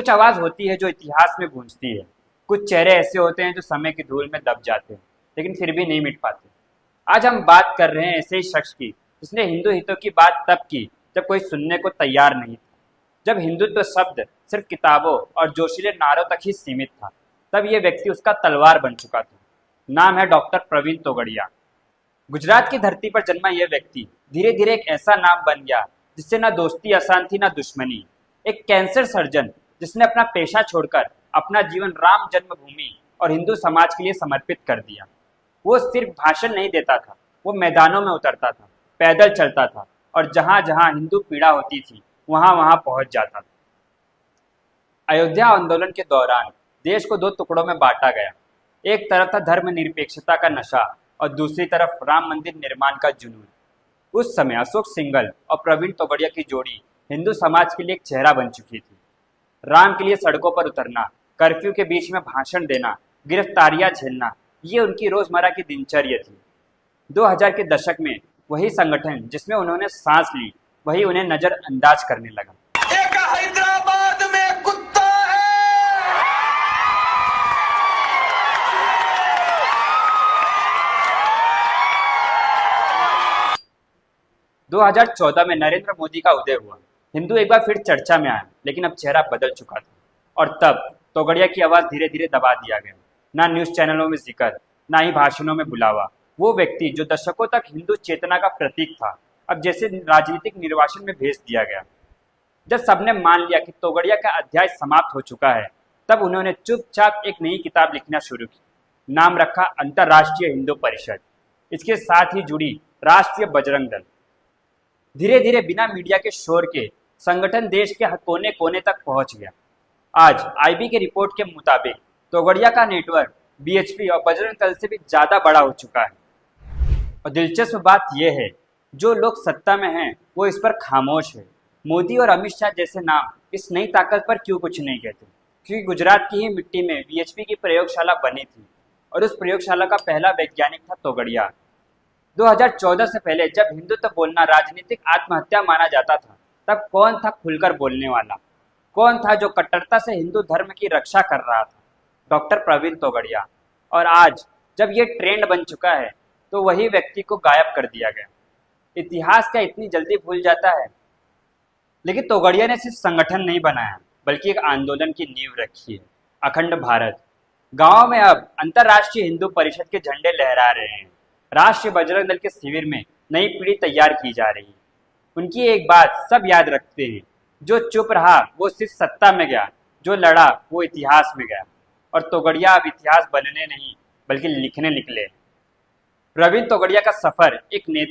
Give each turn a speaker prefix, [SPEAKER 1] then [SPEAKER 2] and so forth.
[SPEAKER 1] कुछ आवाज होती है जो इतिहास में गूंजती है। कुछ चेहरे ऐसे होते हैं जो समय की धूल में दब जाते हैं, लेकिन फिर भी नहीं मिट पाते। आज हम बात कर रहे हैं ऐसे ही शख्स की जिसने हिंदू हितों की बात तब की जब कोई सुनने को तैयार नहीं था, जब हिंदुत्व शब्द सिर्फ किताबों और जोशीले नारों तक ही सीमित था। तब ये व्यक्ति उसका तलवार बन चुका था। नाम है डॉक्टर प्रवीण तोगड़िया। गुजरात की धरती पर जन्मा यह व्यक्ति धीरे धीरे एक ऐसा नाम बन गया जिससे ना दोस्ती आसान थी ना दुश्मनी। एक कैंसर सर्जन जिसने अपना पेशा छोड़कर अपना जीवन राम जन्मभूमि और हिंदू समाज के लिए समर्पित कर दिया। वो सिर्फ भाषण नहीं देता था, वो मैदानों में उतरता था, पैदल चलता था और जहां जहां हिंदू पीड़ा होती थी वहां वहां पहुंच जाता था। अयोध्या आंदोलन के दौरान देश को दो टुकड़ों में बांटा गया। एक तरफ था धर्मनिरपेक्षता का नशा और दूसरी तरफ राम मंदिर निर्माण का जुनून। उस समय अशोक सिंघल और प्रवीण तोगड़िया की जोड़ी हिंदू समाज के लिए एक चेहरा बन चुकी थी। राम के लिए सड़कों पर उतरना, कर्फ्यू के बीच में भाषण देना, गिरफ्तारियां झेलना, ये उनकी रोजमर्रा की दिनचर्या थी। 2000 के दशक में वही संगठन जिसमें उन्होंने सांस ली, वही उन्हें नजरअंदाज करने लगा।
[SPEAKER 2] एक हैदराबाद में कुत्ता है।
[SPEAKER 1] 2014 में नरेंद्र मोदी का उदय हुआ। हिंदू एक बार फिर चर्चा में आया, लेकिन अब चेहरा बदल चुका था। और तब तोगड़िया की आवाज धीरे धीरे दबा दिया गया। ना न्यूज चैनलों में जिक्र, ना ही भाषणों में बुलावा। वो व्यक्ति जो दशकों तक हिंदू चेतना का प्रतीक था, अब जैसे राजनीतिक निर्वासन में भेज दिया गया। जब सबने मान लिया कि तोगड़िया का अध्याय समाप्त हो चुका है, तब उन्होंने चुपचाप एक नई किताब लिखना शुरू की। नाम रखा अंतर्राष्ट्रीय हिंदू परिषद। इसके साथ ही जुड़ी राष्ट्रीय बजरंग दल। धीरे धीरे बिना मीडिया के शोर के संगठन देश के कोने कोने तक पहुंच गया। आज आईबी के रिपोर्ट के मुताबिक तोगड़िया का नेटवर्क बीएचपी और बजरंग दल से भी ज्यादा बड़ा हो चुका है। और दिलचस्प बात यह है, जो लोग सत्ता में हैं वो इस पर खामोश है। मोदी और अमित शाह जैसे नाम इस नई ताकत पर क्यों कुछ नहीं कहते? क्योंकि गुजरात की ही मिट्टी में बीएचपी की प्रयोगशाला बनी थी और उस प्रयोगशाला का पहला वैज्ञानिक था तोगड़िया। 2014 से पहले जब हिंदुत्व बोलना राजनीतिक आत्महत्या माना जाता था, तब कौन था खुलकर बोलने वाला? कौन था जो कट्टरता से हिंदू धर्म की रक्षा कर रहा था? डॉक्टर प्रवीण तोगड़िया। और आज जब ये ट्रेंड बन चुका है, तो वही व्यक्ति को गायब कर दिया गया। इतिहास क्या इतनी जल्दी भूल जाता है? लेकिन तोगड़िया ने सिर्फ संगठन नहीं बनाया, बल्कि एक आंदोलन की नींव रखी है। अखंड भारत। गांव में अब अंतर्राष्ट्रीय हिंदू परिषद के झंडे लहरा रहे हैं। राष्ट्रीय बजरंग दल के शिविर में नई पीढ़ी तैयार की जा रही है। उनकी एक बात सब याद रखते हैं, जो चुप रहा वो सिर्फ सत्ता में गया, जो लड़ा वो इतिहास में गया। और तोगड़िया अब इतिहास बनने नहीं बल्कि लिखने निकले। प्रवीण तोगड़िया का सफर एक नेता